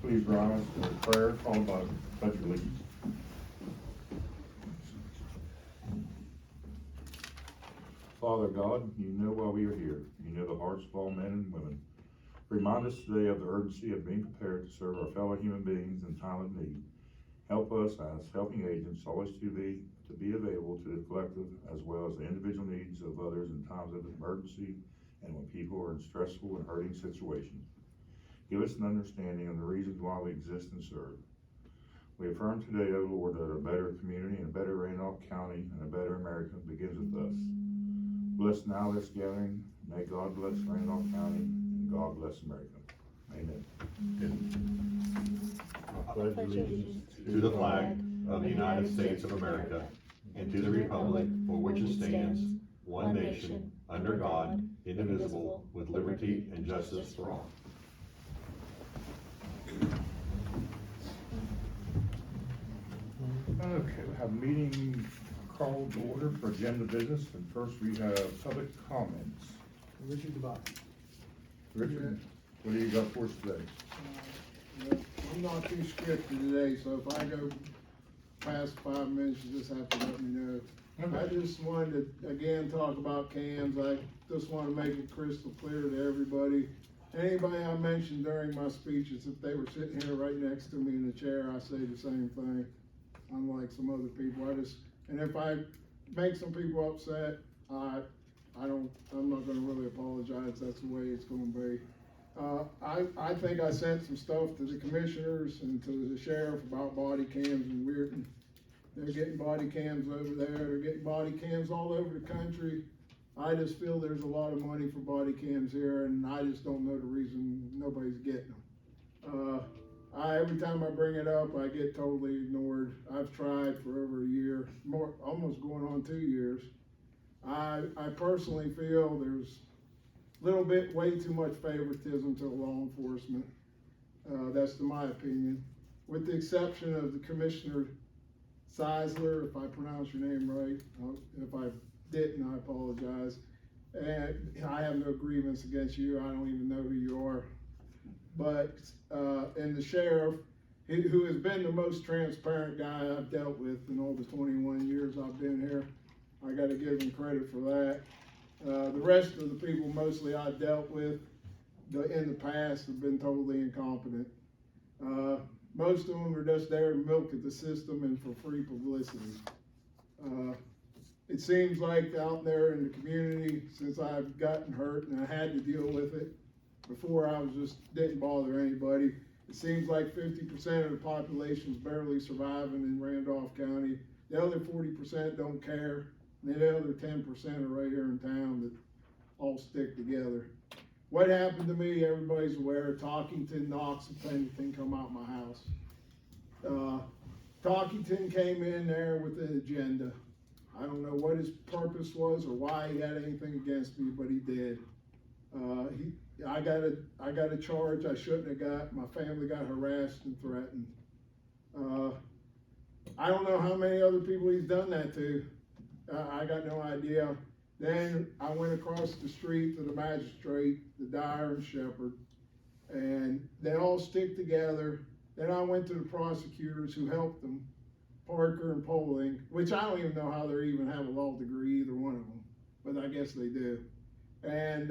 please rise for prayer followed by pledge of allegiance. Father God, you know why we are here. You know the hearts of all men and women. Remind us today of the urgency of being prepared to serve our fellow human beings in time of need. Help us as helping agents always to be available to the collective as well as the individual needs of others in times of emergency and when people are in stressful and hurting situations. Give us an understanding of the reasons why we exist and serve. We affirm today, O Lord, that a better community and a better Randolph County and a better America begins with us. Bless now this gathering. May God bless Randolph County and God bless America. Amen. I pledge allegiance to the flag of the United States of America and to the republic for which it stands, one nation, under God, indivisible, with liberty and justice for all. Okay, we have a meeting called to order for agenda business, and first we have public comments. Richard Devine. Richard, what do you got for us today? I'm not too scripted today, so if I go past 5 minutes, you just have to let me know. I just wanted to, again, talk about cams. I just want to make it crystal clear to everybody. Anybody I mentioned during my speeches, if they were sitting here right next to me in the chair, I say the same thing, unlike some other people. And if I make some people upset, I'm not gonna really apologize. That's the way it's gonna be. I think I sent some stuff to the commissioners and to the sheriff about body cams and they're getting body cams over there. They're getting body cams all over the country. I just feel there's a lot of money for body cams here, and I just don't know the reason nobody's getting them. Every time I bring it up, I get totally ignored. I've tried for over a year, almost going on 2 years. I personally feel there's a little bit, way too much favoritism to law enforcement. That's to my opinion. With the exception of the Commissioner Seisler, if I pronounce your name right. If I didn't, I apologize. And I have no grievance against you. I don't even know who you are. But, and the sheriff, who has been the most transparent guy I've dealt with in all the 21 years I've been here, I gotta give him credit for that. The rest of the people mostly I dealt with in the past have been totally incompetent. Most of them are just there to milk at the system and for free publicity. It seems like out there in the community, since I've gotten hurt and I had to deal with it, before I didn't bother anybody. It seems like 50% of the population is barely surviving in Randolph County. The other 40% don't care. And the other 10% are right here in town that all stick together. What happened to me, everybody's aware. Talkington, Knox, and Pennington come out my house. Talkington came in there with an agenda. I don't know what his purpose was or why he had anything against me, but he did. I got a charge I shouldn't have got. My family got harassed and threatened. I don't know how many other people he's done that to. I got no idea. Then I went across the street to the magistrate, the Dyer and Shepherd, and they all stick together. Then I went to the prosecutors who helped them, Parker and Poling, which I don't even know how they even have a law degree, either one of them, but I guess they do. And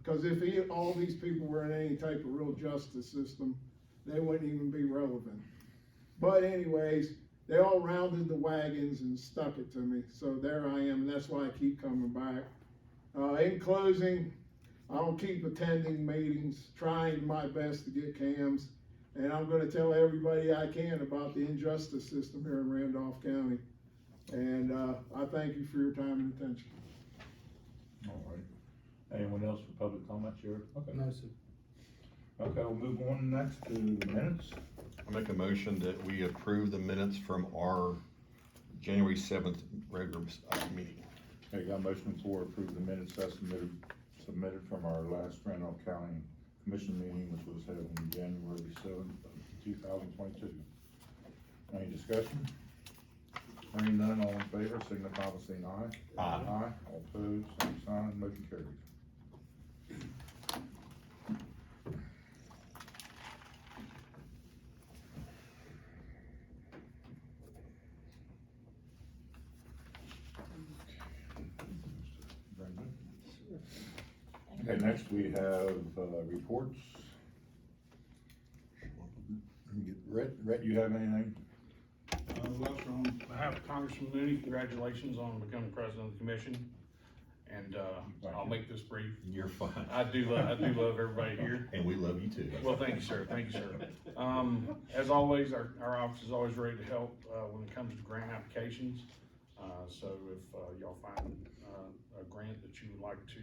because if all these people were in any type of real justice system, they wouldn't even be relevant. But anyways, they all rounded the wagons and stuck it to me. So there I am, and that's why I keep coming back. In closing, I'll keep attending meetings, trying my best to get cams, and I'm gonna tell everybody I can about the injustice system here in Randolph County. And I thank you for your time and attention. All right. Anyone else for public comment, Sheriff? Okay. No, sir. Okay, we'll move on next to the minutes. I make a motion that we approve the minutes from our January 7th regular meeting. Okay, got a motion for approve the minutes as submitted from our last Randolph County Commission meeting, which was held on January 7th, 2022. Any discussion? Hearing none, all in favor, signify by saying aye. Aye. Aye. All opposed, same sign, motion carries. Okay, next we have, reports. Rhett, you have anything? Well, sir, on behalf of Congressman Mooney, congratulations on becoming president of the commission. And, I'll make this brief. You're fine. I do love everybody here. And we love you too. Well, thank you, sir, thank you, sir. As always, our office is always ready to help, when it comes to grant applications. So if, y'all find, a grant that you would like to,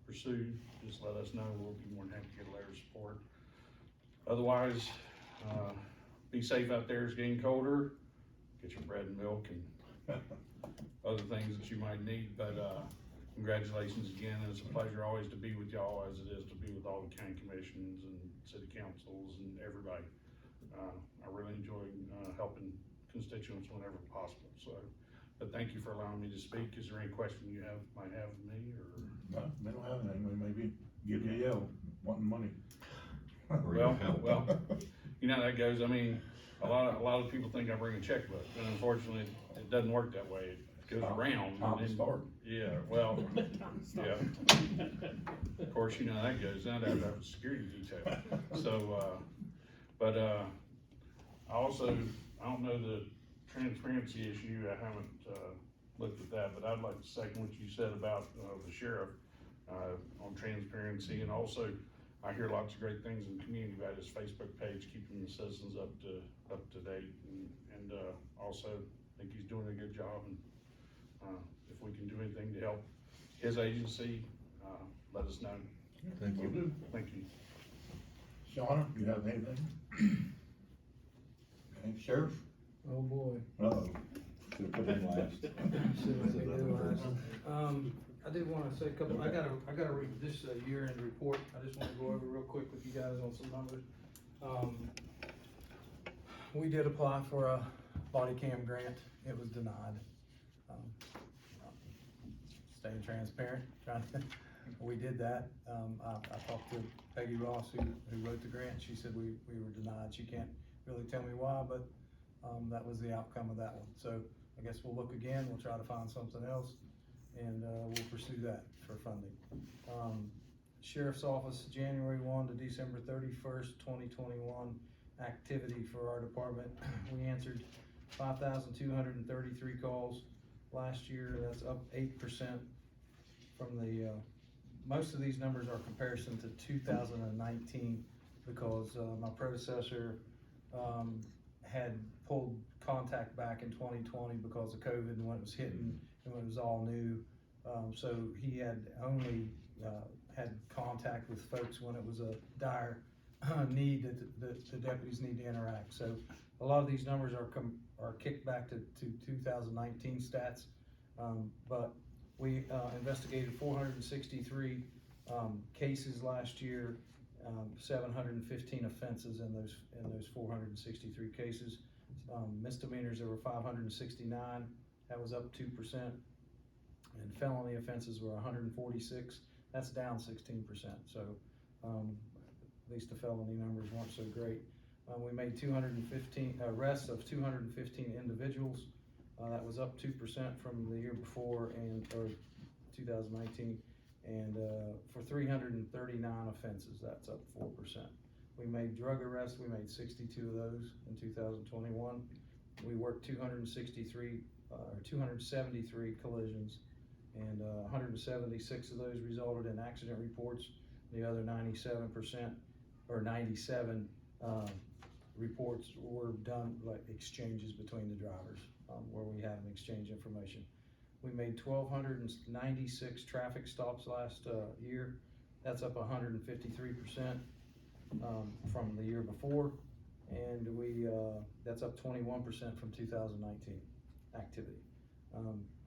pursue, just let us know. We'll be more than happy to get a letter of support. Otherwise, be safe out there. It's getting colder. Get your bread and milk and other things that you might need, but, congratulations again, and it's a pleasure always to be with y'all, as it is to be with all the county commissions and city councils and everybody. I really enjoy, helping constituents whenever possible, so, but thank you for allowing me to speak. Is there any question you might have of me, or? No, they don't have anything, we maybe give you a yell, wanting money. Well, you know how that goes. I mean, a lot of people think I bring a checkbook, and unfortunately, it doesn't work that way. It goes around. Time to start. Yeah, well, yeah. Of course, you know how that goes. Now I'd have to have a security detail. So, but, I don't know the transparency issue. I haven't, looked at that, but I'd like to second what you said about, the sheriff, on transparency. And also, I hear lots of great things in the community about his Facebook page, keeping the citizens up to date. And also, I think he's doing a good job. And if we can do anything to help his agency, let us know. Thank you. Thank you. Shauna, you have anything? Okay, Sheriff? Oh, boy. Uh-oh. Should've put him last. I did wanna say a couple, I gotta read this year-end report. I just wanna go over real quick with you guys on some numbers. We did apply for a body cam grant. It was denied. Staying transparent, we did that. I talked to Peggy Ross, who wrote the grant. She said we were denied. She can't really tell me why, but, that was the outcome of that one. So I guess we'll look again. We'll try to find something else, and, we'll pursue that for funding. Sheriff's Office, January 1 to December 31st, 2021, activity for our department. We answered 5,233 calls last year. That's up 8% from the, most of these numbers are comparison to 2019, because, my predecessor, had pulled contact back in 2020 because of COVID and when it was hitting and when it was all new. So he had only, had contact with folks when it was a dire need that the deputies need to interact. So a lot of these numbers are kicked back to 2019 stats. But we, investigated 463, cases last year, 715 offenses in those 463 cases. Misdemeanors, there were 569, that was up 2%. And felony offenses were 146, that's down 16%. So, at least the felony numbers weren't so great. We made 215 arrests of 215 individuals. That was up 2% from the year before, or 2019. And for 339 offenses, that's up 4%. We made drug arrests, we made 62 of those in 2021. We worked 273 collisions, and 176 of those resulted in accident reports. The other 97%, or 97 reports were done like exchanges between the drivers, where we have them exchange information. We made 1,296 traffic stops last year. That's up 153% from the year before, and that's up 21% from 2019 activity.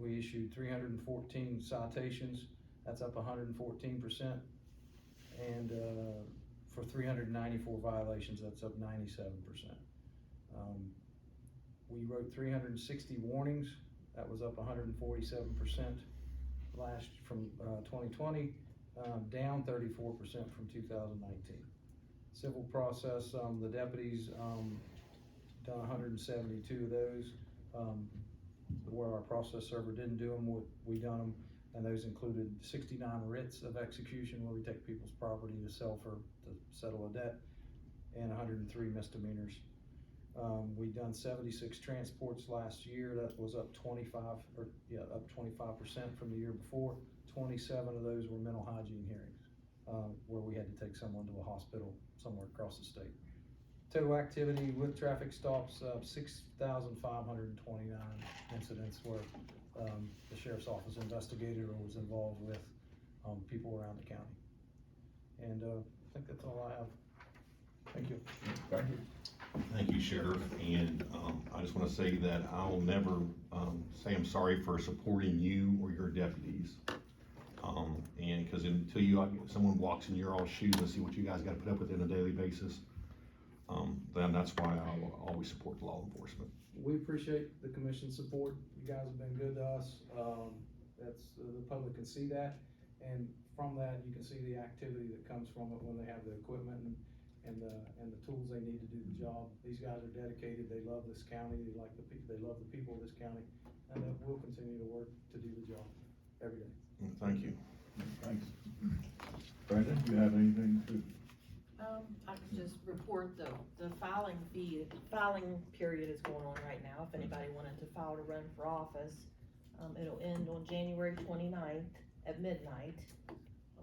We issued 314 citations. That's up 114%, and for 394 violations, that's up 97%. We wrote 360 warnings. That was up 147% from 2020, down 34% from 2019. Civil process, the deputies done 172 of those. Where our process server didn't do them, we done them. and those included 69 writs of execution where we take people's property to settle a debt, and 103 misdemeanors. We done 76 transports last year. That was up 25% from the year before. 27 of those were mental hygiene hearings, where we had to take someone to a hospital somewhere across the state. Total activity with traffic stops, 6,529 incidents where the sheriff's office investigated or was involved with people around the county. And I think that's all I have. Thank you. Thank you. Thank you, Sheriff, and I just want to say that I'll never say I'm sorry for supporting you or your deputies. And because until someone walks in your all shoes and see what you guys got to put up with on a daily basis, then that's why I will always support law enforcement. We appreciate the commission's support. You guys have been good to us. The public can see that, and from that, you can see the activity that comes from it when they have the equipment and the tools they need to do the job. These guys are dedicated. They love this county. They love the people of this county, and we'll continue to work to do the job every day. Thank you. Thanks. Brandon, do you have anything to? I could just report the filing period is going on right now. If anybody wanted to file to run for office, it'll end on January 29th at midnight.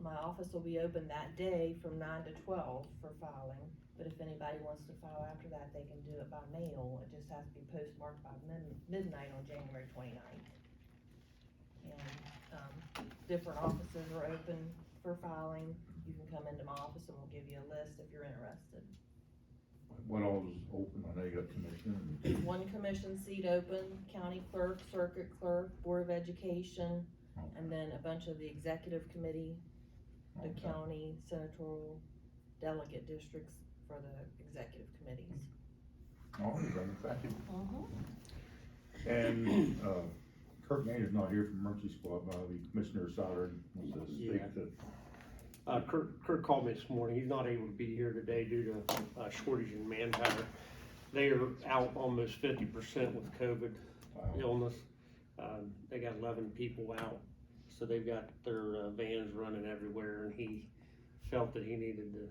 My office will be open that day from 9 to 12 for filing, but if anybody wants to file after that, they can do it by mail. It just has to be postmarked by midnight on January 29th. And different offices are open for filing. You can come into my office and we'll give you a list if you're interested. What all is open? I know you got commission. One commission seat open, county clerk, circuit clerk, board of education, and then a bunch of the executive committee, the county, senatorial, delegate districts for the executive committees. All right, Brandon, thank you. And, Kurt Gainer's not here from Emergency Squad, but the Commissioner Southern wants to speak to. Kurt called me this morning. He's not able to be here today due to a shortage in manpower. They are out almost 50% with COVID illness. They got 11 people out, so they've got their vans running everywhere, and he felt that he needed to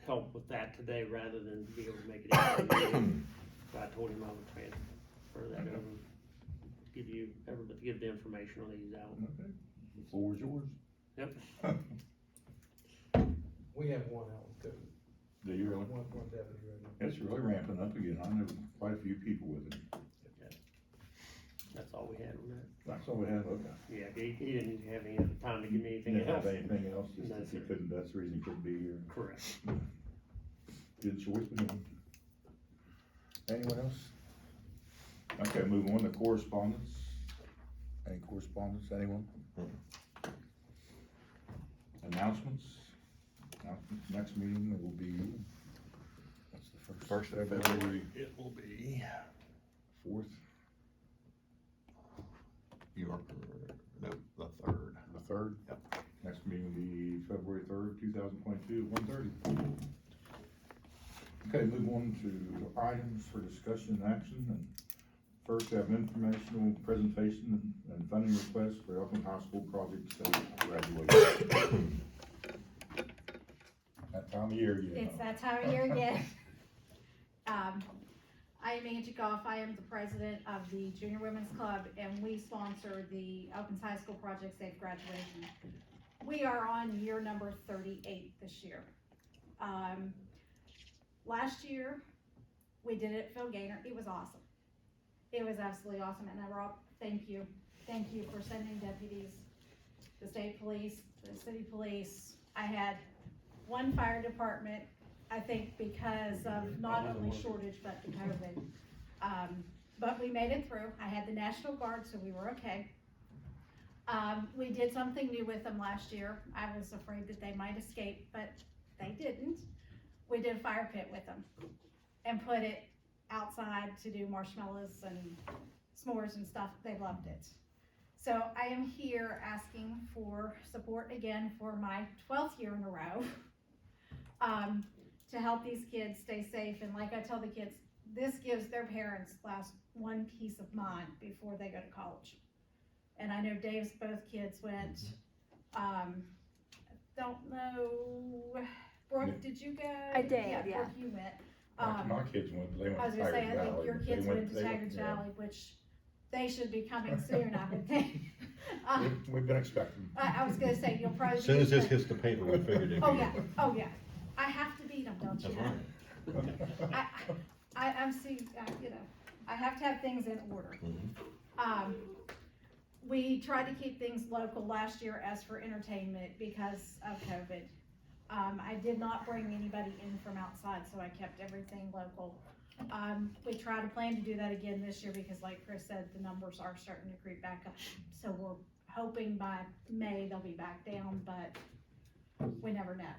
help with that today rather than be able to make it in. So I told him I would transfer that over, give the information on these out. Okay, the floor is yours. Yep. We have one out with COVID. Do you really? One deputy right now. It's really ramping up again. I know quite a few people with it. That's all we had on that. That's all we have, okay. Yeah, he didn't have any other time to give me anything Didn't else. have anything else, just No, if he sir. couldn't, that's the reason he couldn't be here. Correct. Good choice, but anyone else? Okay, move on to correspondence. Any correspondence, anyone? Announcements? Next meeting will be, what's the first? First of February, it will be. 4th, You are, no, the 3rd. the 3rd? Yep. Next meeting will be February 3rd, 2022, 1:30. Okay, move on to items for discussion and action. And first, we have informational presentation and funding request for Elkton High School project graduation. That time of year again. It's that time of year again. I am Angie Goff. I am the president of the Junior Women's Club, and we sponsor the Elkins High School Project Safe Graduation. We are on year number 38 this year. Last year, we did it at Phil Gaynor. It was awesome. It was absolutely awesome, and thank you. Thank you for sending deputies, the state police, the city police. I had one fire department, I think because of not only shortage, but the COVID. But we made it through. I had the National Guard, so we were okay. We did something new with them last year. I was afraid that they might escape, but they didn't. We did a fire pit with them and put it outside to do marshmallows and s'mores and stuff. They loved it. So I am here asking for support again for my 12th year in a row. To help these kids stay safe, and like I tell the kids, this gives their parents one peace of mind before they go to college. And I know Dave's both kids went, don't know, Brooke, did you go? I did, yeah. Brooke, you went. My kids went, they went I was to gonna say, Tigers I think Valley. your but kids went to they Tigers yeah. Valley, which they should be coming soon, I would think. We've been expecting. I was gonna say, you'll probably. As soon as this be- hits the paper, we figured it'd be. Oh, yeah, oh, yeah. I have to beat them, don't you That's know? right. I'm see, you know, I have to have things in order. We tried to keep things local last year as for entertainment because of COVID. I did not bring anybody in from outside, so I kept everything local. We try to plan to do that again this year because like Chris said, the numbers are starting to creep back up. So we're hoping by May they'll be back down, but we never know.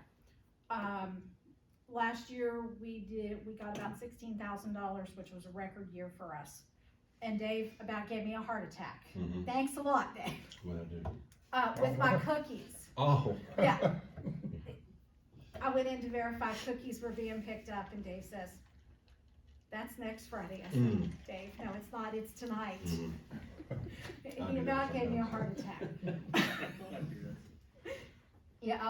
Last year we got about $16,000, which was a record year for us. And Dave about gave me a heart attack. Mhm. Thanks a lot, Dave. What'd I do? With my cookies. Oh. Yeah. I went in to verify cookies were being picked up and Dave says, that's next Friday. I said, Dave, no, it's not, it's tonight. I He do about that gave me a sometimes. heart attack. Yeah,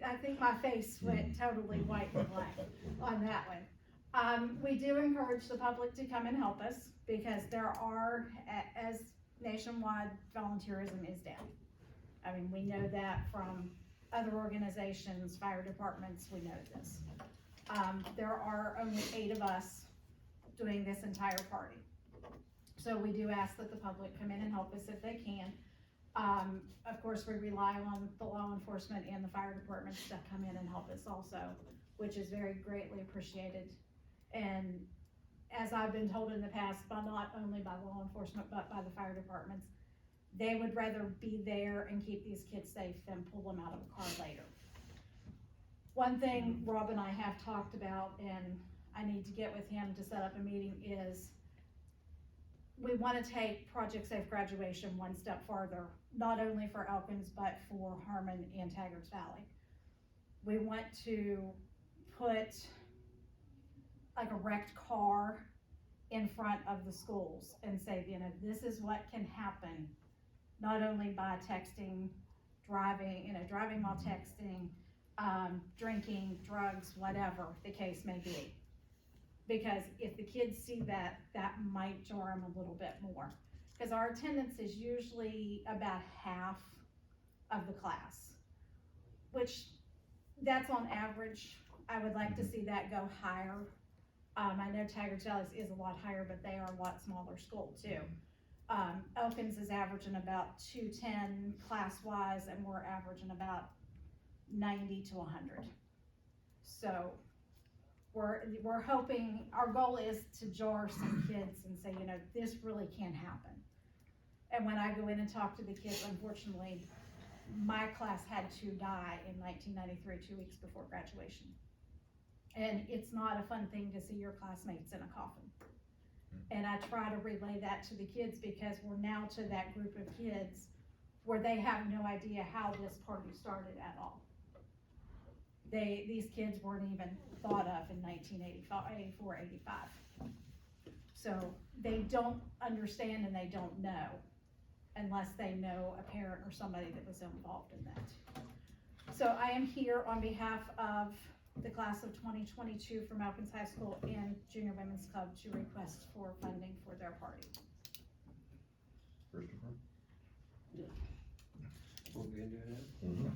I think my face went totally white and black on that one. We do encourage the public to come and help us because there are, as nationwide, volunteerism is down. I mean, we know that from other organizations, fire departments, we know this. There are only 8 of us doing this entire party. So we do ask that the public come in and help us if they can. Of course, we rely on the law enforcement and the fire departments to come in and help us also, which is very greatly appreciated. And as I've been told in the past, by not only by law enforcement, but by the fire departments, they would rather be there and keep these kids safe than pull them out of a car later. One thing Rob and I have talked about, and I need to get with him to set up a meeting, is we want to take Project Safe Graduation one step farther, not only for Elkins, but for Harmon and Taggarts Valley. We want to put like a wrecked car in front of the schools and say, you know, this is what can happen, not only by texting, driving, driving while texting, drinking, drugs, whatever the case may be. Because if the kids see that, that might jar them a little bit more. Because our attendance is usually about half of the class, which that's on average. I would like to see that go higher. I know Taggarts Valley is a lot higher, but they are a lot smaller school too. Elkins is averaging about 210 class-wise, and we're averaging about 90 to 100. So we're hoping, our goal is to jar some kids and say, you know, this really can happen. And when I go in and talk to the kids, unfortunately, my class had to die in 1993, 2 weeks before graduation. And it's not a fun thing to see your classmates in a coffin. And I try to relay that to the kids because we're now to that group of kids where they have no idea how this party started at all. These kids weren't even thought of in 1984, 85. So they don't understand and they don't know unless they know a parent or somebody that was involved in that. So I am here on behalf of the class of 2022 from Elkins High School and Junior Women's Club to request for funding for their party. Christopher? We'll get into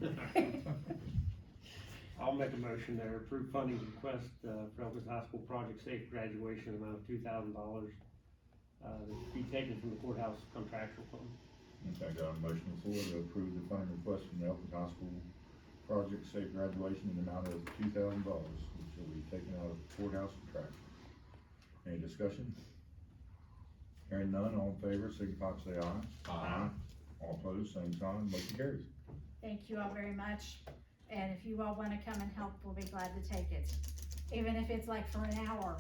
that. I'll make a motion to approve funding request for Elkins High School Project Safe Graduation amount of $2,000 to be taken from the courthouse contractual fund. Okay, got a motion on the floor to approve the funding request from the Elkins High School Project Safe Graduation in the amount of $2,000, which will be taken out of the courthouse contract. Any discussion? Hearing none, all in favor, signify by say aye. Aye. All opposed, same sign, motion carries. Thank you all very much. And if you all wanna come and help, we'll be glad to take it. Even if it's like for an hour.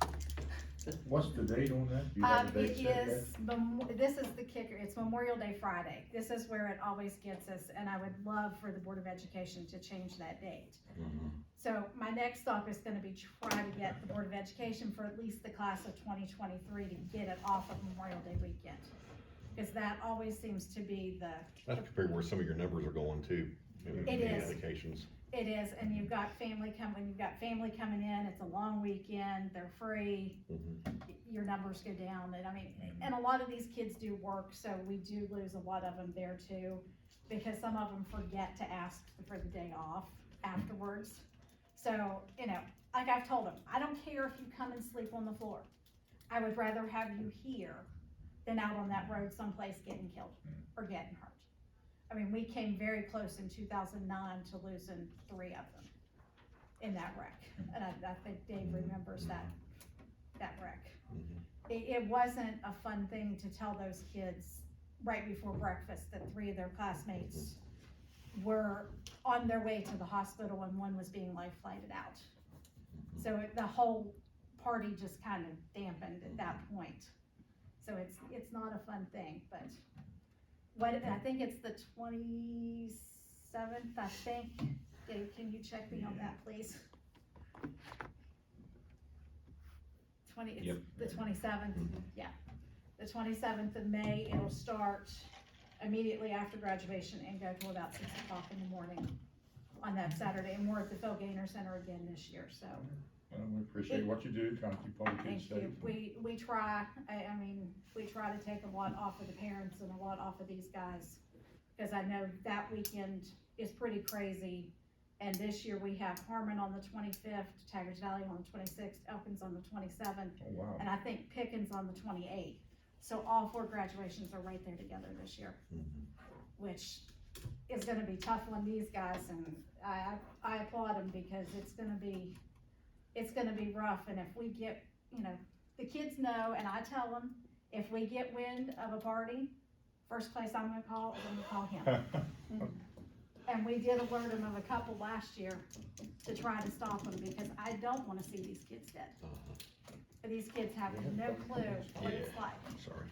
What's the date on that? Do you have a date It set yet? is, this is the kicker, it's Memorial Day Friday. This is where it always gets us, and I would love for the Board of Education to change that date. So my next stop is gonna be try to get the Board of Education for at least the class of 2023 to get it off of Memorial Day weekend. Cause that always seems to be That's compared to where some of your numbers are going too. It is. Indications. it is, and you've got family coming in, it's a long weekend, they're free, your numbers go down, and I mean, and a lot of these kids do work, so we do lose a lot of them there too, because some of them forget to ask for the day off afterwards. So, you know, like I've told them, I don't care if you come and sleep on the floor. I would rather have you here than out on that road someplace getting killed or getting hurt. I mean, we came very close in 2009 to losing 3 of them in that wreck. And I think Dave remembers that wreck. It wasn't a fun thing to tell those kids right before breakfast that 3 of their classmates were on their way to the hospital and 1 was being life flighted out. So the whole party just kind of dampened at that point. So it's not a fun thing, but I think it's the 27th, I think. Dave, can you check me on that, please? It's the 27th, yeah. The 27th of May, it'll start immediately after graduation and go till about 6 o'clock in the morning on that Saturday. And we're at the Phil Gaynor Center again this year, so. Well, we appreciate what you do, trying to keep all the kids Thank safe. you. We try, I mean, we try to take a lot off of the parents and a lot off of these guys. Cause I know that weekend is pretty crazy. And this year we have Harmon on the 25th, Taggart Valley on the 26th, Elkins on the 27th. Oh, wow. And I think Pickens on the 28th. So all 4 graduations are right there together this year, which is gonna be tough on these guys, and I applaud them because it's gonna be rough, and if we get, you know, the kids know, and I tell them, if we get wind of a party, first place I'm gonna call is I'm gonna call him. And we did alert him of a couple last year to try to stop them, because I don't wanna see these kids dead. But these kids have no clue what it's like. Sorry.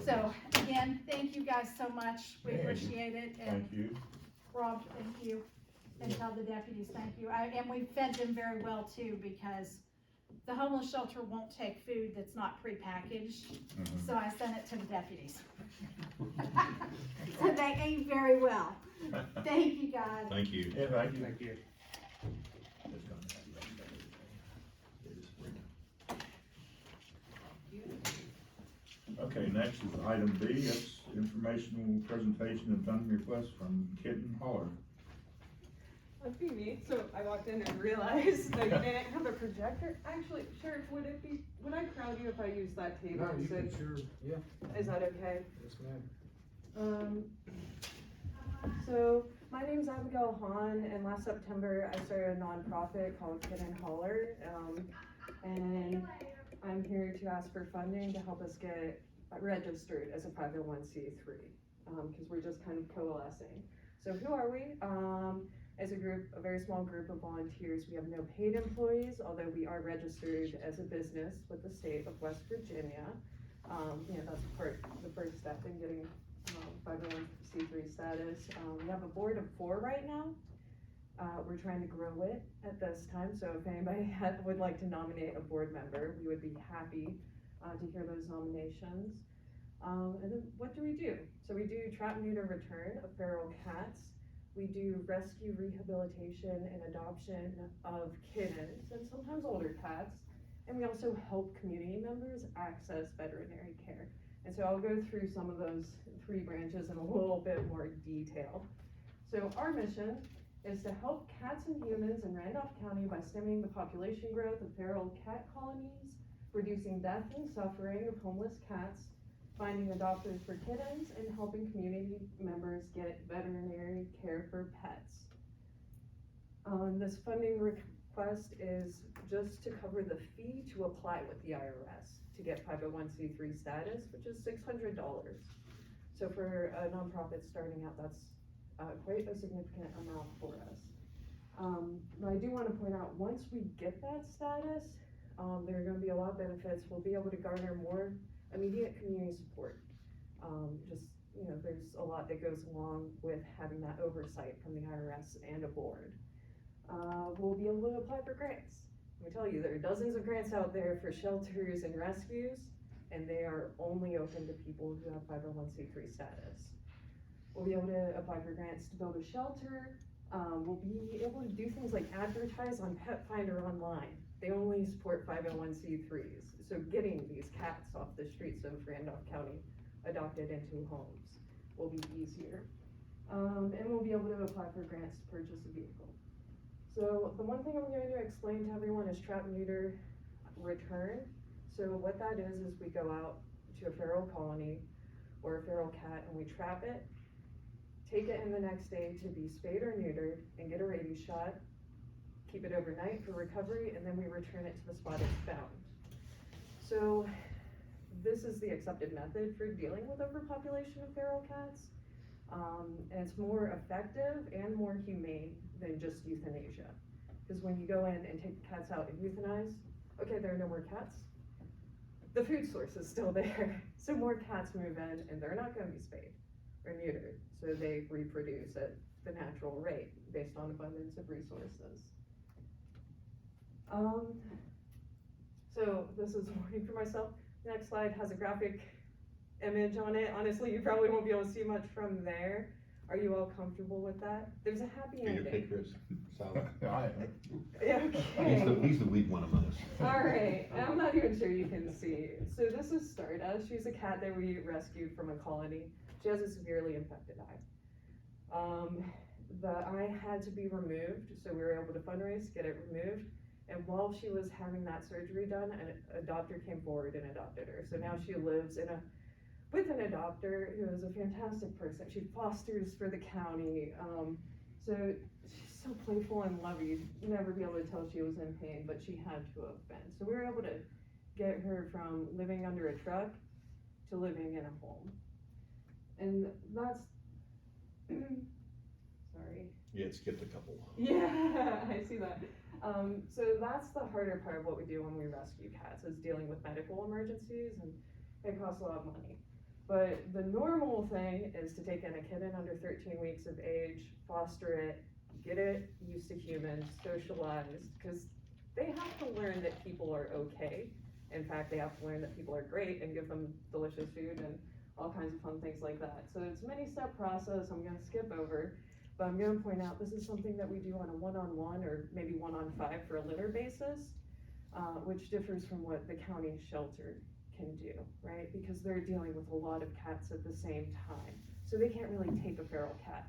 So, again, thank you guys so much, we appreciate it, and Thank you. Rob, thank you, and tell the deputies thank you. And we fed them very well too, because the homeless shelter won't take food that's not prepackaged, so I sent it to the deputies. So they ate very well. Thank you, guys. Thank you. Yeah, thank you. Thank you. Okay, next is item B, that's informational presentation and funding request from Kitten Holler. That'd be me. So I walked in and realized that you didn't have a projector. Actually, Sheriff, would I crowd you if I use that table? No, you can, instead? sure, yeah, Is that okay? yes ma'am. So my name's Abigail Hahn, and last September I started a nonprofit called Kitten Holler, and I'm here to ask for funding to help us get registered as a 501c3, because we're just kind of coalescing. So who are we? As a group, a very small group of volunteers. We have no paid employees, although we are registered as a business with the state of West Virginia. You know, that's the first step in getting 501c3 status. We have a board of 4 right now. We're trying to grow it at this time, so if anybody would like to nominate a board member, we would be happy to hear those nominations. And then what do we do? So we do trap, neuter, return of feral cats. We do rescue, rehabilitation, and adoption of kittens, and sometimes older cats. And we also help community members access veterinary care. And so I'll go through some of those 3 branches in a little bit more detail. So our mission is to help cats and humans in Randolph County by stemming the population growth of feral cat colonies, reducing death and suffering of homeless cats, finding adopters for kittens, and helping community members get veterinary care for pets. This funding request is just to cover the fee to apply with the IRS to get 501c3 status, which is $600. So for a nonprofit starting out, that's quite a significant amount for us. But I do want to point out, once we get that status, there are going to be a lot of benefits. We'll be able to garner more immediate community support. Just, you know, there's a lot that goes along with having that oversight from the IRS and a board. We'll be able to apply for grants. Let me tell you, there are dozens of grants out there for shelters and rescues. and they are only open to people who have 501c3 status. We'll be able to apply for grants to build a shelter. We'll be able to do things like advertise on Pet Finder online. They only support 501c3s, so getting these cats off the streets of Randolph County adopted into homes will be easier. And we'll be able to apply for grants to purchase a vehicle. So the one thing I'm going to explain to everyone is trap, neuter, return. So what that is we go out to a feral colony or a feral cat and we trap it, take it in the next day to be spayed or neutered and get a rabies shot, keep it overnight for recovery, and then we return it to the spot it's found. So this is the accepted method for dealing with overpopulation of feral cats. And it's more effective and more humane than just euthanasia. Because when you go in and take the cats out and euthanize, okay, there are no more cats. The food source is still there. So more cats move in and they're not gonna be spayed or neutered. So they reproduce at the natural rate based on abundance of resources. So this is a warning for myself. Next slide has a graphic image on it. Honestly, you probably won't be able to see much from there. Are you all comfortable with that? There's a happy Are you okay, ending. Chris? Solid. Yeah, He's okay. the weak one among us. All right, I'm not even sure you can see. So this is Stardust. She's a cat that we rescued from a colony. She has a severely infected eye. The eye had to be removed, so we were able to fundraise, get it removed. And while she was having that surgery done, an adopter came forward and adopted her. So now she lives with an adopter who is a fantastic person. She fosters for the county. So she's so playful and lovey. You'd never be able to tell she was in pain, but she had to have been. So we were able to get her from living under a truck to living in a home. And that's, sorry. Yeah, it skipped a couple. Yeah, I see that. So that's the harder part of what we do when we rescue cats, is dealing with medical emergencies, and it costs a lot of money. But the normal thing is to take in a kitten under 13 weeks of age, foster it, get it used to humans, socialized, because they have to learn that people are okay. In fact, they have to learn that people are great and give them delicious food and all kinds of fun things like that. So it's a many-step process I'm gonna skip over, but I'm gonna point out this is something that we do on a one-on-one or maybe one-on-5 for a litter basis, which differs from what the county shelter can do, right? Because they're dealing with a lot of cats at the same time. So they can't really take a feral cat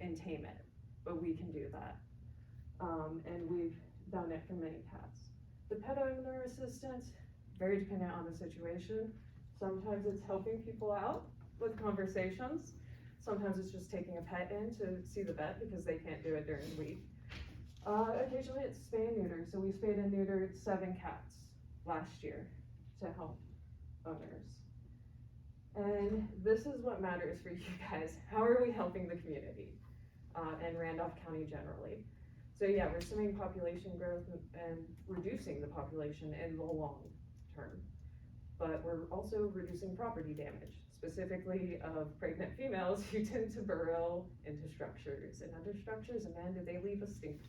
and tame it, but we can do that. And we've done it for many cats. The pet owner assistance, very dependent on the situation. Sometimes it's helping people out with conversations. Sometimes it's just taking a pet in to see the vet because they can't do it during the week. Occasionally it's spay and neuter. So we spayed and neutered 7 cats last year to help owners. And this is what matters for you guys. How are we helping the community and Randolph County generally? So yeah, we're stemming population growth and reducing the population in the long term. But we're also reducing property damage, specifically of pregnant females who tend to burrow into structures and under structures, and man, do they leave a stink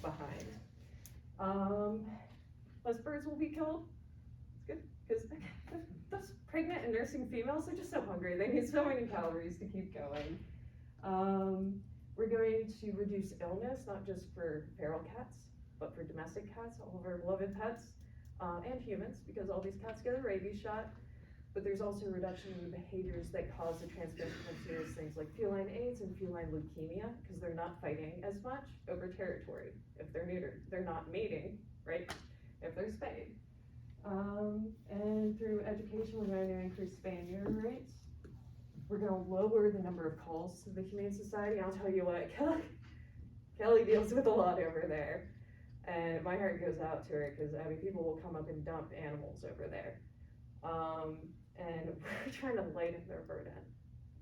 behind. Less birds will be killed. It's good, because those pregnant and nursing females are just so hungry. They need so many calories to keep going. We're going to reduce illness, not just for feral cats, but for domestic cats, all of our beloved pets, and humans, because all these cats get a rabies shot. But there's also a reduction in the behaviors that cause the transmission of serious things like feline AIDS and feline leukemia, because they're not fighting as much over territory if they're neutered. They're not mating, right, if they're spayed. And through education, we're going to increase spay and neuter rates. We're going to lower the number of calls to the Humane Society. I'll tell you what, Kelly deals with a lot over there. And my heart goes out to her, because I mean, people will come up and dump animals over there. And we're trying to lighten their burden.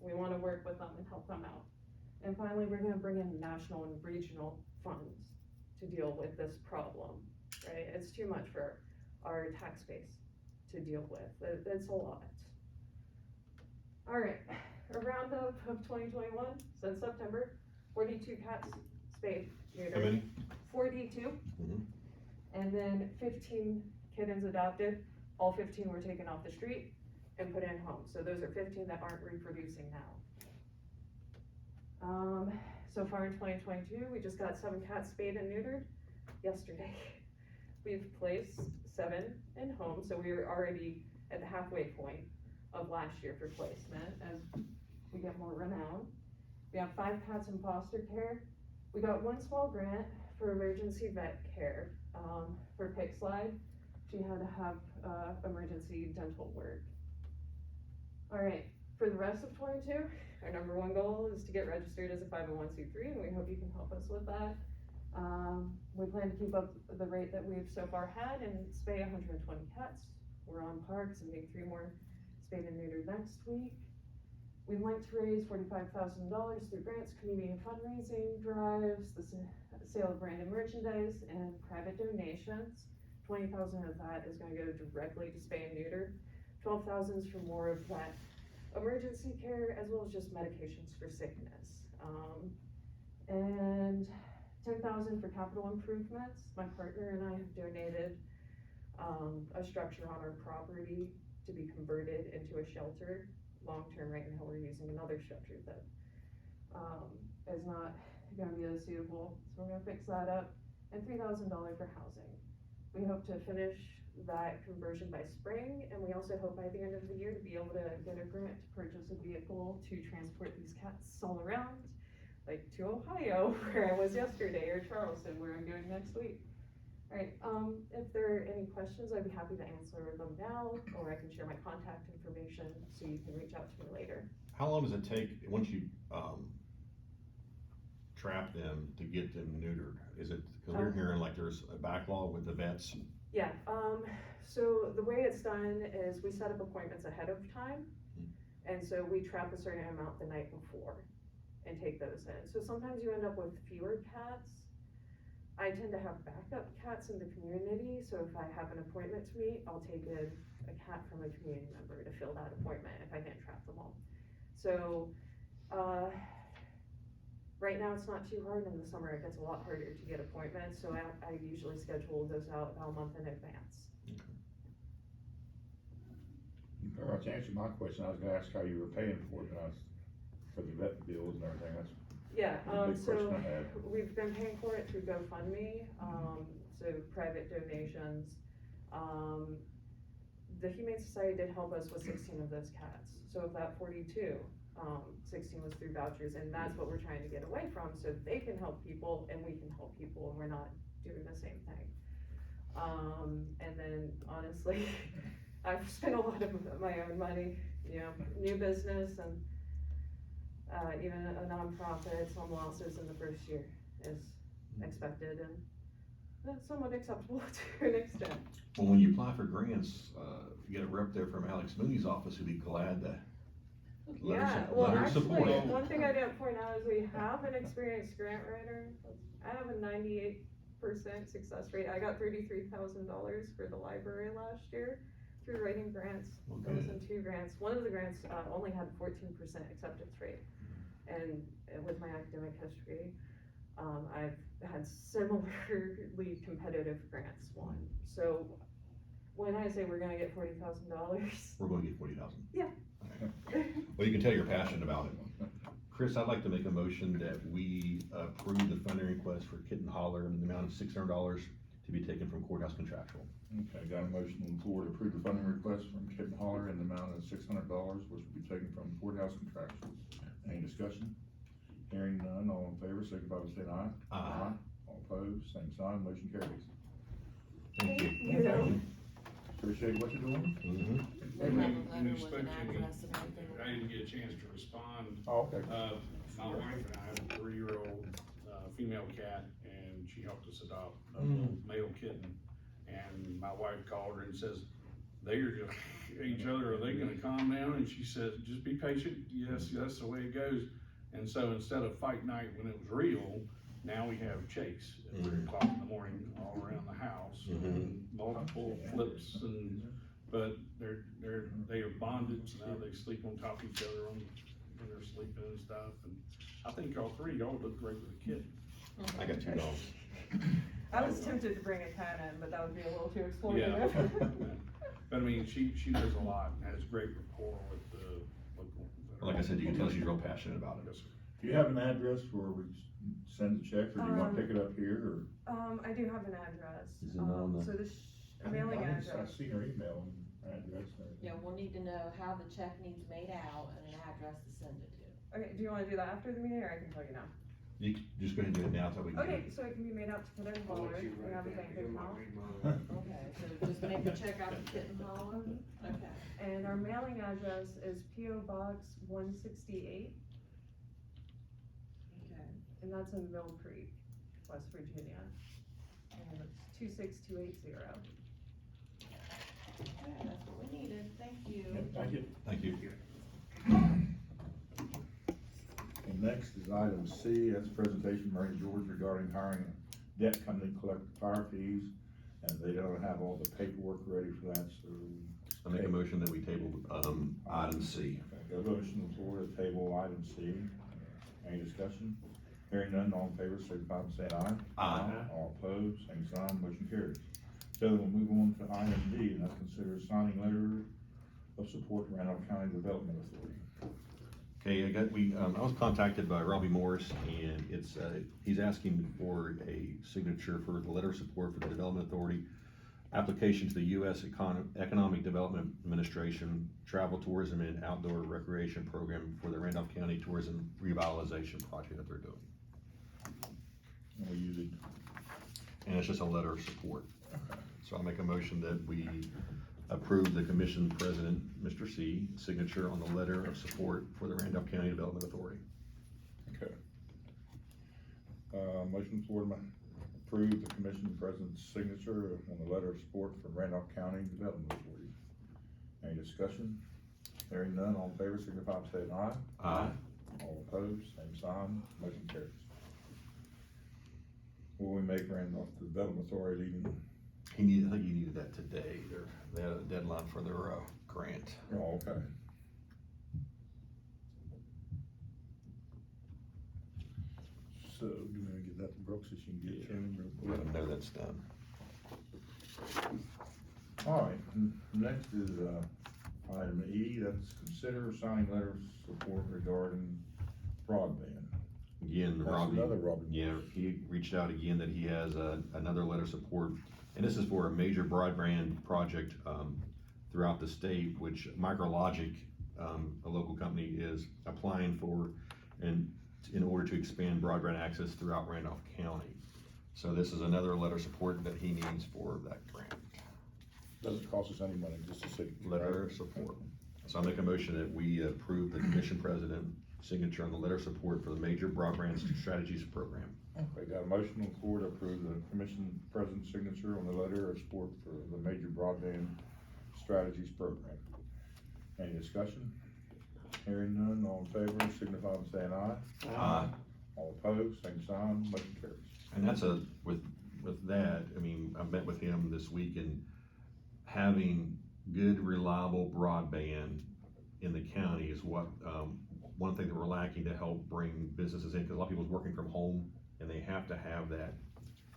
We want to work with them and help them out. And finally, we're going to bring in national and regional funds to deal with this problem, right? It's too much for our tax base to deal with. It's a lot. All right, a roundup of 2021, since September, 42 cats spayed, neutered. How many? 42. And then 15 kittens adopted. all 15 were taken off the street and put in homes. So those are 15 that aren't reproducing now. So far in 2022, we just got 7 cats spayed and neutered yesterday. We've placed 7 in homes, so we were already at the halfway point of last year for placement as we get more renown. We have 5 cats in foster care. We got 1 small grant for emergency vet care for Pick Slide. She had to have emergency dental work. All right, for the rest of 22, our number 1 goal is to get registered as a 501c3, and we hope you can help us with that. We plan to keep up the rate that we've so far had and spay 120 cats. We're on parks and getting 3 more spayed and neutered next week. We'd like to raise $45,000 through grants, community and fundraising drives, the sale of branded merchandise, and private donations. 20,000 of that is gonna go directly to spay and neuter. 12,000 is for more of that emergency care, as well as just medications for sickness. And 10,000 for capital improvements. My partner and I have donated a structure on our property to be converted into a shelter. Long-term, right now we're using another structure that is not gonna be as suitable, so we're gonna fix that up. And $3,000 for housing. We hope to finish that conversion by spring, and we also hope by the end of the year to be able to get a grant to purchase a vehicle to transport these cats all around, like to Ohio, where I was yesterday, or Charleston, where I'm going next week. All right, if there are any questions, I'd be happy to answer them now, or I can share my contact information so you can reach out to me later. How long does it take, once you, trap them, to get them neutered? Is it, cause we're hearing like there's a backlog with the vets? Yeah, so the way it's done is we set up appointments ahead of time, and so we trap a certain amount the night before and take those in. So sometimes you end up with fewer cats. I tend to have backup cats in the community, so if I have an appointment to meet, I'll take in a cat from a community member to fill that appointment if I can't trap them all. So, right now it's not too hard. In the summer it gets a lot harder to get appointments, so I usually schedule those out about a month in advance. You pretty much answered my question. I was gonna ask how you were paying for it, but for the vet bills and everything, that's Yeah, the big so question I had. we've been paying for it through GoFundMe, so private donations. The Humane Society did help us with 16 of those cats. So of that 42, 16 was through vouchers, and that's what we're trying to get away from, so they can help people and we can help people, and we're not doing the same thing. And then honestly, I've spent a lot of my own money, you know, new business and even a nonprofit, some losses in the first year is expected, and that's somewhat acceptable to an extent. Well, when you apply for grants, you get a rep there from Alex Mooney's office who'd be glad to Yeah, well, let her actually, support. one thing I didn't point out is we have an experienced grant writer. I have a 98% success rate. I got $33,000 for the library last year through writing grants. I was in 2 grants. One of the grants only had 14% acceptance rate. And with my academic history, I've had similarly competitive grants won. So when I say we're gonna get $40,000, We're gonna get 40,000. Yeah. Okay. Well, you can tell you're passionate about it. Chris, I'd like to make a motion that we approve the funding request for Kitten Holler in the amount of $600 to be taken from courthouse contractual. Okay, got a motion on the floor to approve the funding request from Kitten Holler in the amount of $600, which will be taken from courthouse contractuals. Any discussion? Hearing none, all in favor, signify by saying aye. Aye. All opposed, same sign, motion carries. Thank you. Thank you. Appreciate what you're doing. Mm-hmm. We have a letter When you with spoke an to me, address and everything. I didn't get a chance to respond. Oh, okay. My wife and I have a 3-year-old female cat, and she helped us adopt a Mm. little male kitten. And my wife called her and says, they are just each other, are they gonna calm down? And she said, just be patient, yes, that's the way it goes. And so instead of fight night when it was real, now we have chase at 3 o'clock in the morning all around the house. And multiple flips but they are bonded, so now they sleep on top of each other when they're sleeping and stuff. And I think all 3 y'all look great with a kitten. I got 2 dogs. I was tempted to bring a cat in, but that would be a little too exploitative. But I mean, she does a lot, and has great rapport with the local. Like I said, you can tell she's real passionate about it. Yes, sir. Do you have an address where we send the checks, or do you wanna pick it up here, or? I do have an address. Is it on the- So the mailing I address. see her email and address and everything. Yeah, we'll need to know how the check needs made out and an address to send it to. Okay, do you wanna do that after the meeting, or I can tell you now? You can just go ahead and do it now, so we can. Okay, so it can be made out to Kitten I'll Holler, let you we write have a that, bank 'cause you might account. read mine. Okay, so just make the check out to Kitten Holler? Okay. And our mailing address is P.O. Box 168, Okay. and that's in Mill Creek, West Virginia. And it's 26280. Okay, that's what we needed, thank you. Yep, thank you. Thank you. And next is item C, that's a presentation from Mary George regarding hiring a debt company to collect fire fees, and they don't have all the paperwork ready for that, so. I make a motion that we table, item C. Okay, got a motion on the floor to table item C. Any discussion? Hearing none, all in favor, signify by saying aye. Aye. All opposed, same sign, motion carries. So we'll move on to item D, and that's consider signing letter of support to Randolph County Development Authority. Okay, I was contacted by Robbie Morris, and it's, he's asking for a signature for the letter of support for the Development Authority, application to the U.S. Economic Development Administration, Travel, Tourism, and Outdoor Recreation Program for the Randolph County Tourism Revitalization Project that they're doing. And we usually, And it's just a letter of support. So I'll make a motion that we approve the commission president, Mr. C, signature on the letter of support for the Randolph County Development Authority. okay. Motion for to approve the commission president's signature on the letter of support from Randolph County Development Authority. Any discussion? Hearing none, all in favor, signify by saying aye. Aye. All opposed, same sign, motion carries. Will we make Randolph Development Authority leading? I think you needed that today, they had a deadline for their, grant. Oh, okay. So, do we want to get that to Brooks so she can get it to him real Let quick? them know that's done. All right, next is, item E, that's consider signing letter of support regarding broadband. Again, That's Robbie. another Robbie. Yeah, he reached out again that he has, another letter of support, and this is for a major broadband project, throughout the state, which MicroLogic, a local company, is applying for, and in order to expand broadband access throughout Randolph County. So this is another letter of support that he needs for that grant. Doesn't cost us any money, just a signature. Letter of support. So I make a motion that we approve the commission president signature on the letter of support for the major broadband strategies program. Okay, got a motion on the floor to approve the commission president's signature on the letter of support for the major broadband strategies program. Any discussion? Hearing none, all in favor, signify by saying aye. Aye. All opposed, same sign, motion carries. And that's with that, I mean, I met with him this week, and having good, reliable broadband in the county is what, one thing that we're lacking to help bring businesses in, because a lot of people's working from home, and they have to have that,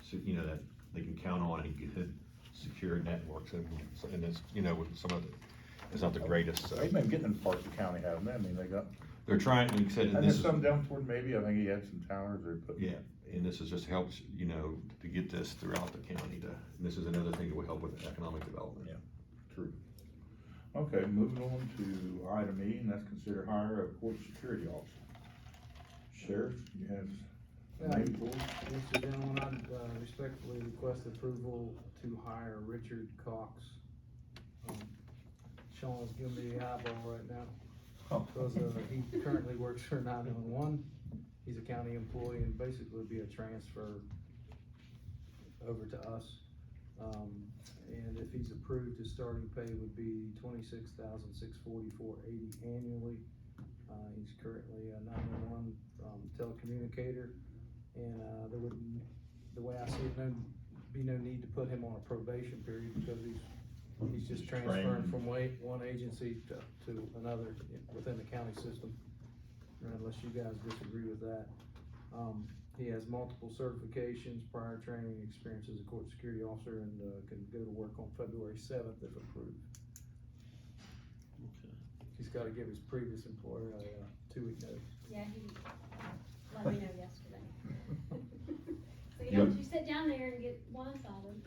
so, you know, that they can count on a good, secure networks, and it's, you know, with some of the, it's not the greatest, so. They've been getting in parts of the county, haven't they? I mean, they got, They're trying, like I said, and and there's this is, some down toward maybe, I think he had some towers or put. yeah, and this is just helps, you know, to get this throughout the county and this is another thing that will help with economic development. Yeah. True. Okay, moving on to item E, and that's consider hire a court security officer. Sheriff, you have name for us? Mr. Gentleman, I respectfully request approval to hire Richard Cox. Sean's giving me the eyeball right now, because, he currently works for 911. He's a county employee, and basically would be a transfer over to us. And if he's approved, his starting pay would be $26,644.80 annually. He's currently a 911 telecommunicator, and there wouldn't, the way I see it, be no need to put him on a probation period, because he's just transferring from one agency to another within the county system, unless you guys disagree with that. He has multiple certifications, prior training experience as a court security officer, and, can go to work on February 7th if approved. Okay. He's gotta give his previous employer a, 2-week notice. Yeah, he let me know yesterday. So you Yep. don't, you sit down there and get blindsided.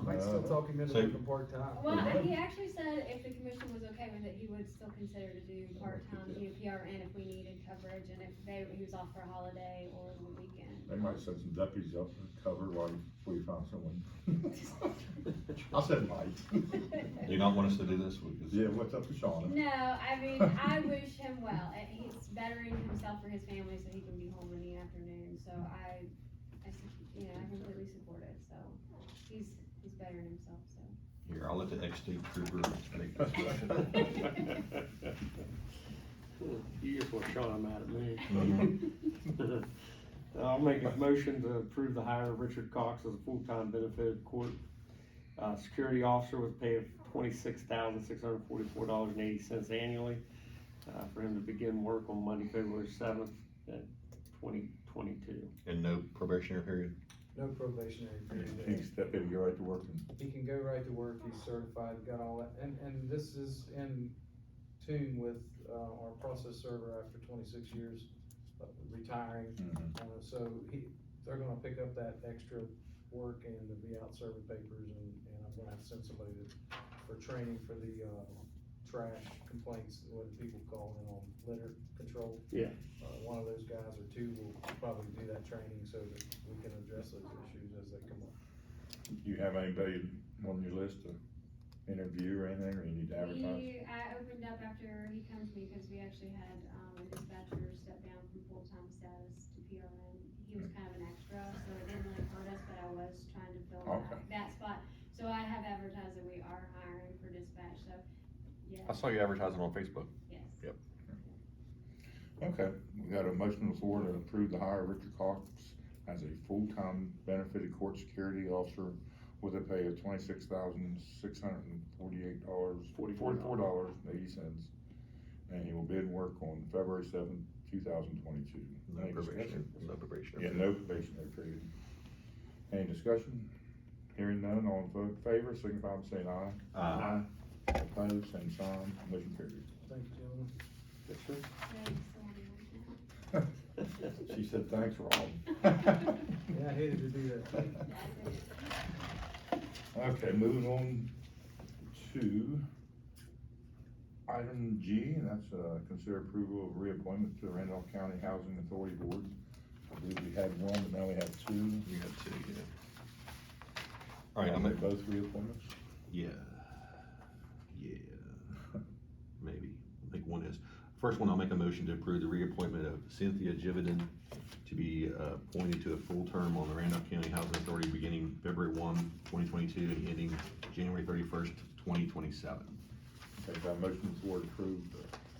Might still talk him into So- working part-time. Well, he actually said if the commission was okay with it, he would still consider to do part-time, PRN if we needed coverage, and if he was off for a holiday or the weekend. They might send some deputies up to cover while we found someone. I said might. Do you not want us to do this? Because- Yeah, what's up to Shauna? No, I mean, I wish him well, he's bettering himself for his family so he can be home in the afternoon, so I completely support it, so, he's bettering himself, so. Here, I'll let the ex-state trooper make this motion. You just want Sean mad at me. Mhm. I'll make a motion to approve the hire of Richard Cox as a full-time benefited court, security officer with a pay of $26,644.80 annually, for him to begin work on Monday, February 7th, 2022. And no probationary period? No probationary He period. can step in and go right to work and He can go right to work, he's certified, got all that, and this is in tune with, our process server after 26 years of retiring. So they're gonna pick up that extra work and to be out serving papers, and I'm gonna have to send somebody for training for the, trash complaints, what people call in on litter control. Yeah. One of those guys or two will probably do that training so that we can address those issues as they come up. you have anybody on your list to interview or anything, or you need to advertise? I opened up after he comes to me, cause we actually had, a dispatcher step down from full-time status to PRN. He was kind of an extra, so it didn't really hurt us, but I was trying to fill Okay. that spot. So I have advertised that we are hiring for dispatch, so, yes, I saw you advertising on Facebook. yes. Yep. Okay, we got a motion on the floor to approve the hire of Richard Cox as a full-time benefited court security officer with a pay of $26,648.44.80. And he will begin work on February 7th, 2022. No Any probationary, discussion? no probationary. Yeah, no probationary period. Any discussion? Hearing none, all in favor, signify by saying aye. Aye. Opposed, same sign, motion carries. Thank you, gentlemen. Yes, sir. She said, thanks, Rob. Yeah, I hated to do that. Okay, moving on to item G, and that's, consider approval of reappointment to the Randolph County Housing Authority Board. I believe we had one, but now we have two. You have two, yeah. All right, I'll Are make, they both reappointments? yeah, maybe, I think one is. First one, I'll make a motion to approve the reappointment of Cynthia Jividan to be appointed to a full term on the Randolph County Housing Authority beginning February 1, 2022 and ending January 31st, 2027. Okay, got a motion for to approve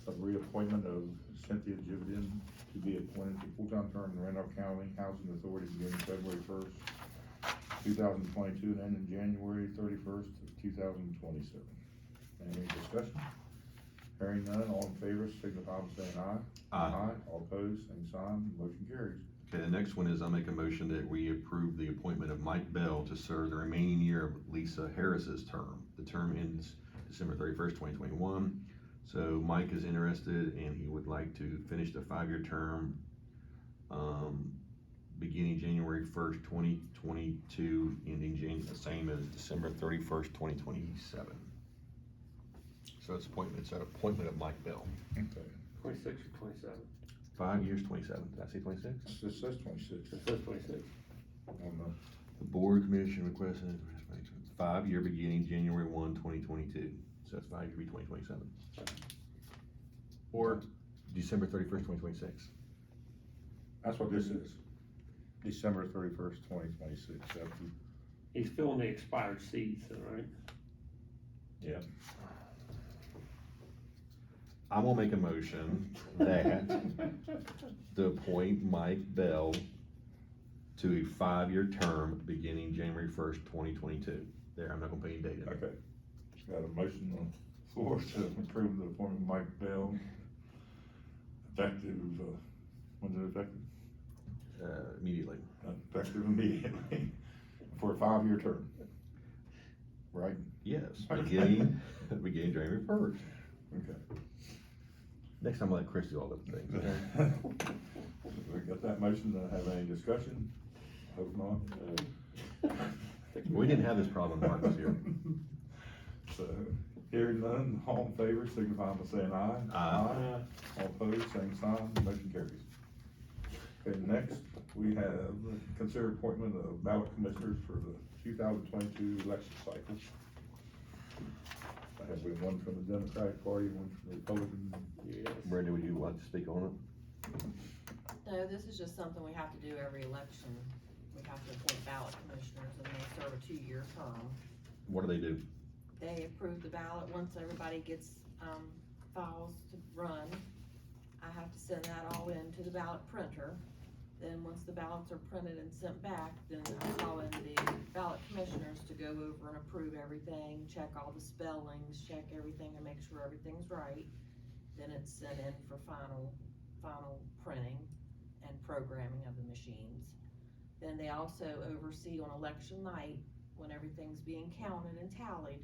the reappointment of Cynthia Jividan to be appointed to full-time term in the Randolph County Housing Authority beginning February 1st, 2022 and ending January 31st, 2027. Any discussion? Hearing none, all in favor, signify by saying aye. Aye. All opposed, same sign, motion carries. Okay, the next one is I'll make a motion that we approve the appointment of Mike Bell to serve the remaining year of Lisa Harris's term. The term ends December 31st, 2021. So Mike is interested and he would like to finish the 5-year term, beginning January 1st, 2022, ending the same as December 31st, 2027. So it's an appointment of Mike Bell. Okay, 26 or 27? 5 years, 27. Did I say 26? this says 26. It says 26. I don't know. The board commission requested 5-year beginning January 1, 2022. So that's 5 year be 2027. Or December 31st, 2026. That's what this is. December 31st, 2026. He's filling the expired seats, right? Yeah. I'm gonna make a motion that to appoint Mike Bell to a 5-year term beginning January 1st, 2022. There, I'm not gonna put any date in it. Okay. Got a motion on the floor to approve the appointment of Mike Bell. Effective, when's it effective? immediately. Effective immediately for a 5-year term. Right? Yes, beginning January 1st. Okay. Next time I'll let Chris do all the things. We got that motion, to have any discussion? Hope not. We didn't have this problem when Mark was here. So, hearing none, all in favor, signify by saying aye. Aye. All opposed, same sign, motion carries. Okay, next, we have consider appointment of ballot commissioners for the 2022 election cycle. I have one from the Democratic Party, one from the Republican. Yes. Brenda, would you like to speak on No, this is just something we have to do every election. We have to appoint ballot commissioners and they serve a 2-year term. it? What do they do? They approve the ballot, once everybody gets, files to run, I have to send that all in to the ballot printer. Then, once the ballots are printed and sent back, then I call in the ballot commissioners to go over and approve everything, check all the spellings, check everything and make sure everything's right. Then it's sent in for final printing and programming of the machines. Then they also oversee on election night, when everything's being counted and tallied,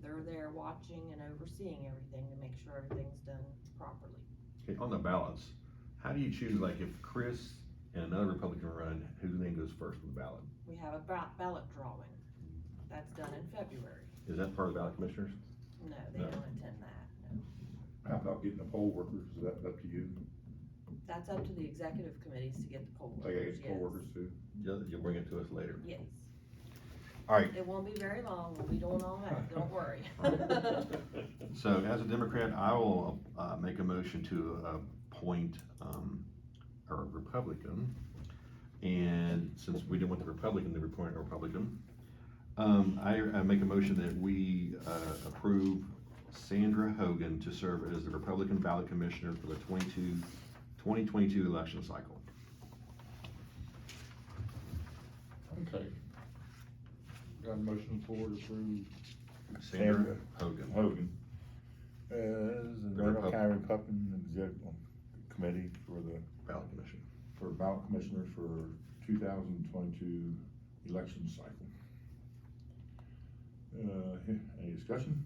they're there watching and overseeing everything to make sure everything's done properly. Okay, on the ballots, how do you choose, like, if Chris and another Republican run, whose name goes first with the ballot? We have a ballot drawing, that's done in February. Is that part of the ballot commissioners? No, they No. don't attend that, no. How about getting the poll workers, is that up to you? That's up to the executive committees to get the poll They workers, get poll yes. workers too? You'll bring it to us later. Yes, All right, it won't be very long, we'll be doing all that, don't worry. so as a Democrat, I will, make a motion to appoint, a Republican. And since we didn't want the Republican to appoint a Republican, I make a motion that we, approve Sandra Hogan to serve as the Republican ballot commissioner for the 2022 election cycle. Okay. Got a motion for to approve Sandra Hogan. Hogan as the Darrell County Republican Executive Committee for the Ballot commission. for ballot commissioners for 2022 election cycle. Any discussion?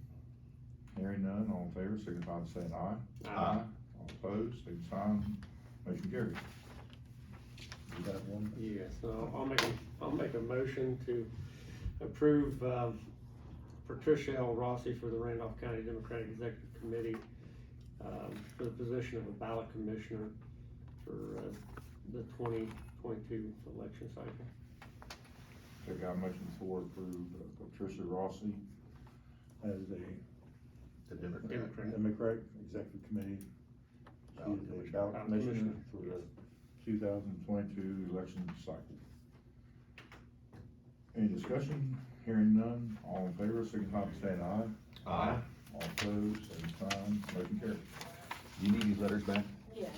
Hearing none, all in favor, signify by saying aye. Aye. All opposed, same sign, motion carries. You have one? Yes, so I'll make a motion to approve, Patricia L. Rossi for the Randolph County Democratic Executive Committee, for the position of a ballot commissioner for, the 2022 election cycle. So got a motion for approve Patricia Rossi as The Democrat. Democratic Executive Committee. She is the ballot commissioner for the 2022 election cycle. Any discussion? Hearing none, all in favor, signify by saying aye. Aye. All opposed, same sign, motion carries. You need these letters back? Yeah.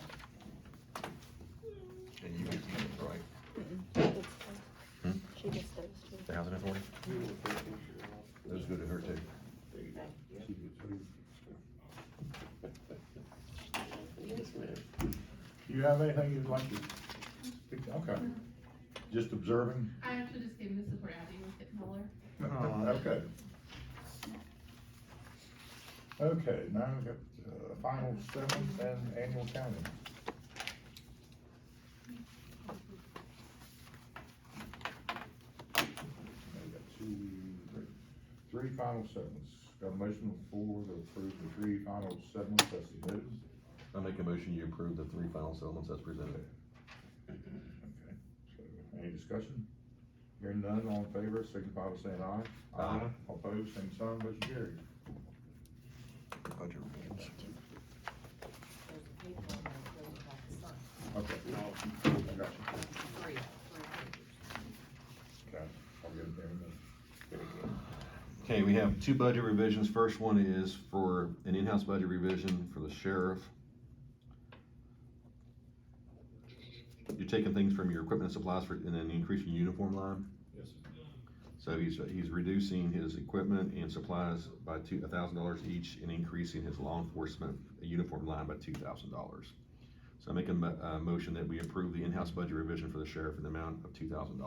And you get these, right? Hmm? She gets those too. The housing authority? Those go to her too. She gets two. Yes, ma'am. Do you have anything you'd like to speak? Okay. Just observing? I have to just give him the support Abby was getting older. Okay. Okay, now we've got, final settlements and annual counting. We got three final settlements. Got a motion for to approve the 3 final settlements as submitted. I make a motion, you approve the 3 final settlements as presented. Okay, so any discussion? Hearing none, all in favor, signify by saying aye. Aye. All opposed, same sign, motion carries. Budget revisions. There's a paper on there that goes back to sign. Okay. I got you. Three papers. Okay, I'll get it there in a minute. Okay, we have 2 budget revisions. First one is for an in-house budget revision for the sheriff. You're taking things from your equipment and supplies and then increasing your uniform line. Yes. So he's reducing his equipment and supplies by $1,000 each and increasing his law enforcement uniform line by $2,000. So I make a motion that we approve the in-house budget revision for the sheriff in the amount of $2,000.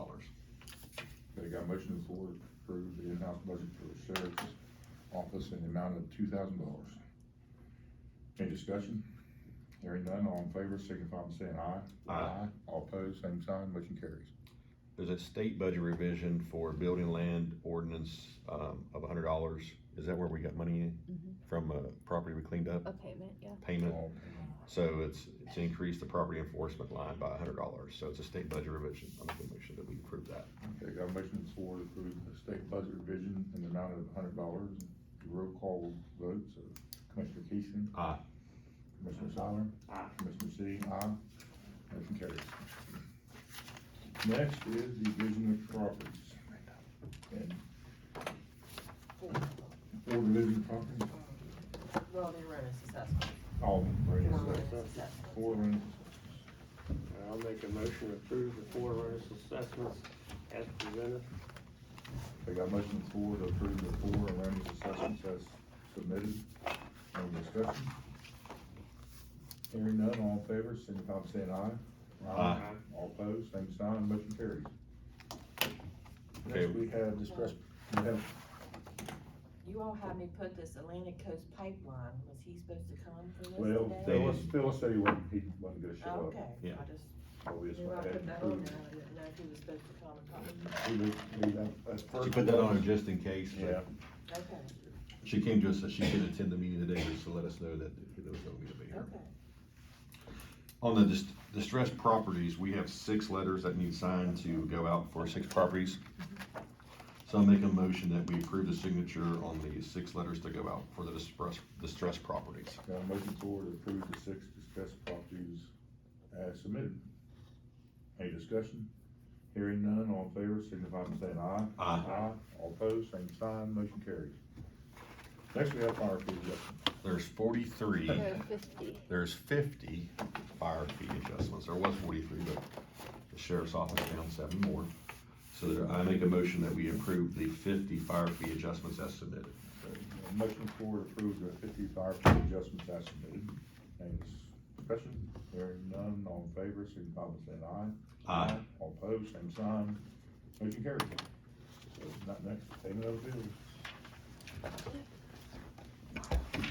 Okay, got a motion on the floor to approve the in-house budget for the sheriff's office in the amount of $2,000. Any discussion? Hearing none, all in favor, signify by saying aye. Aye. All opposed, same sign, motion carries. There's a state budget revision for building land ordinance, of $100. Is that where we got money in? From a property we cleaned up? A payment, yeah. Payment? All- So it's increased the property enforcement line by $100, so it's a state budget revision. I make a motion that we approve that. Okay, got a motion on the floor to approve the state budget revision in the amount of $100. Roll call vote, so Commissioner Keeston. Aye. Commissioner Seiler. Aye. Commissioner C, aye. Motion carries. Next is the division of properties. And four division of properties, Well, they run as assessment. all rent Four run assessments. as assessment. Four rent I'll make a motion to approve the 4 rent assessments as presented. They got a motion on the floor to approve the four rent assessments as submitted. Any discussion? Hearing none, all in favor, signify by saying aye. Aye. All opposed, same sign, motion carries. Okay. Next, we have discussed, we have, You all had me put this Atlantic Coast pipeline, was he supposed to come for this well, today? Phyllis said he wasn't gonna show up. Okay, Yeah. I just So we just knew I went ahead put and that on approved there, it. I didn't know if he was supposed to come and talk. That's She first. put that on just in case, Yeah, but Okay, she came to us, that she couldn't attend the meeting today, just to let us know that there was nobody to be here. okay. On the distressed properties, we have 6 letters that need signed to go out for 6 properties. So I'll make a motion that we approve the signature on the 6 letters to go out for the distressed properties. got a motion for to approve the 6 distressed properties as submitted. Any discussion? Hearing none, all in favor, signify by saying aye. Aye. All opposed, same sign, motion carries. Next, we have fire fee adjustment. There's 43. There are 50. There's 50 fire fee adjustments. There was 43, but the sheriff's office found 7 more. So I make a motion that we approve the 50 fire fee adjustments as submitted. A motion for to approve the 50 fire fee adjustments as submitted. Any discussion? Hearing none, all in favor, signify by saying aye. Aye. All opposed, same sign, motion carries. So, not next, payment of bills.